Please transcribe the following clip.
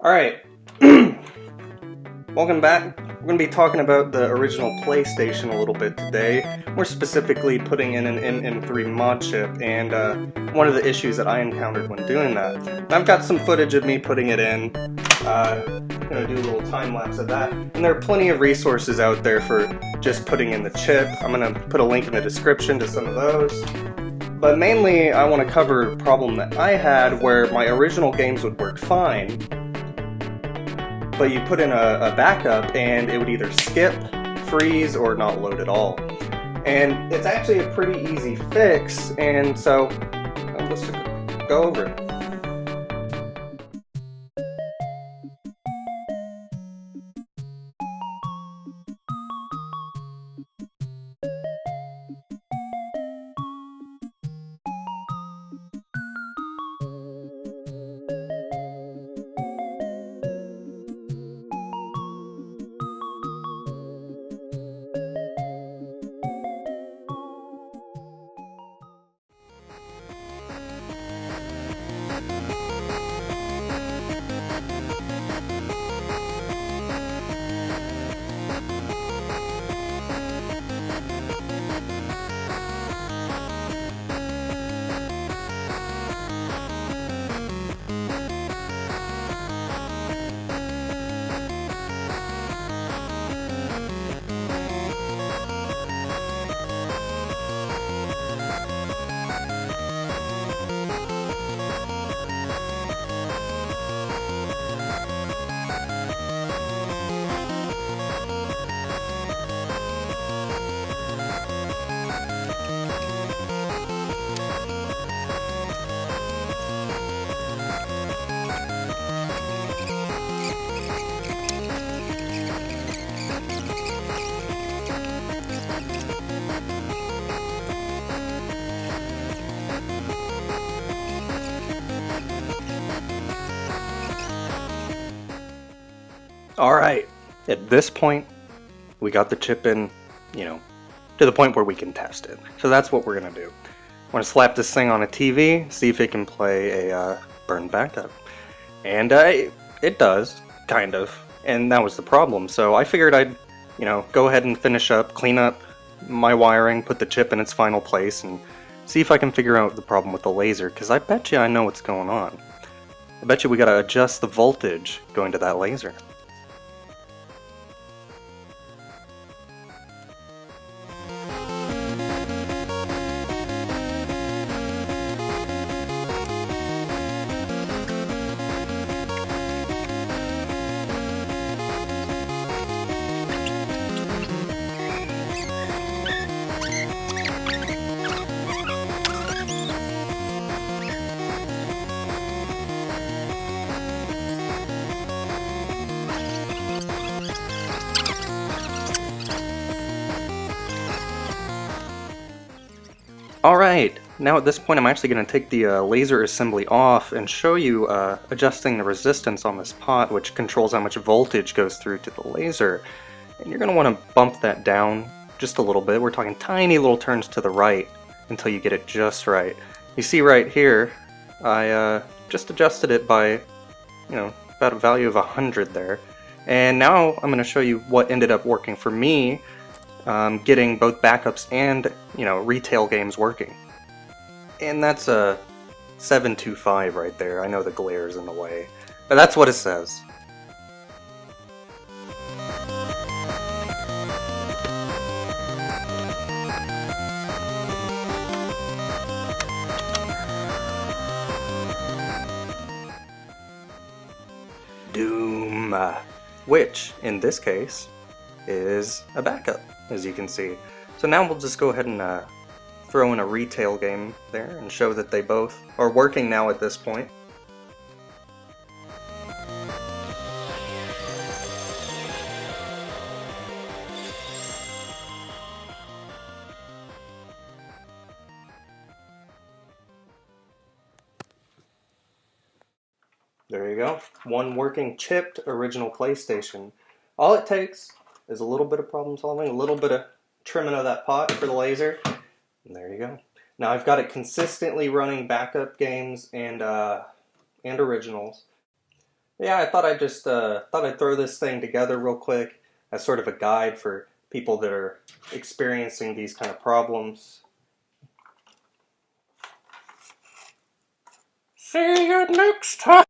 Alright, welcome back. We're going to be talking about the original PlayStation a little bit today. More specifically putting in an MM3 mod chip and one of the issues that I encountered when doing that. And I've got some footage of me putting it in. I'm going to do a little time lapse of that. And there are plenty of resources out there for just putting in the chip. I'm going to put a link in the description to some of those. But mainly I want to cover a problem that I had where my original games would work fine, but you put in a backup and it would either skip, freeze, or not load at all. And it's actually a pretty easy fix, and so let's just go over it. Alright, at this point, we got the chip in, to the point where we can test it. So that's what we're going to do. I'm going to slap this thing on a TV, see if it can play a burn backup. And it does, kind of, and that was the problem. So I figured I'd, go ahead and finish up, clean up my wiring, put the chip in its final place, and see if I can figure out the problem with the laser, because I bet you I know what's going on. I bet you we got to adjust the voltage going to that laser. Alright, now at this point I'm actually going to take the laser assembly off and show you adjusting the resistance on this pot, which controls how much voltage goes through to the laser. And you're going to want to bump that down just a little bit. We're talking tiny little turns to the right until you get it just right. You see right here, I just adjusted it by, about a value of 100 there. And now I'm going to show you what ended up working for me. Getting both backups and, retail games working. And that's a 725 right there. I know the glare's in the way, but that's what it says. Doom, which, in this case, is a backup, as you can see. So now we'll just go ahead and throw in a retail game there and show that they both are working now at this point. There you go. One working chipped original PlayStation. All it takes is a little bit of problem solving, a little bit of trimming of that pot for the laser, and there you go. Now I've got it consistently running backup games and originals. Yeah, I thought I'd throw this thing together real quick as sort of a guide for people that are experiencing these kind of problems. See you next time!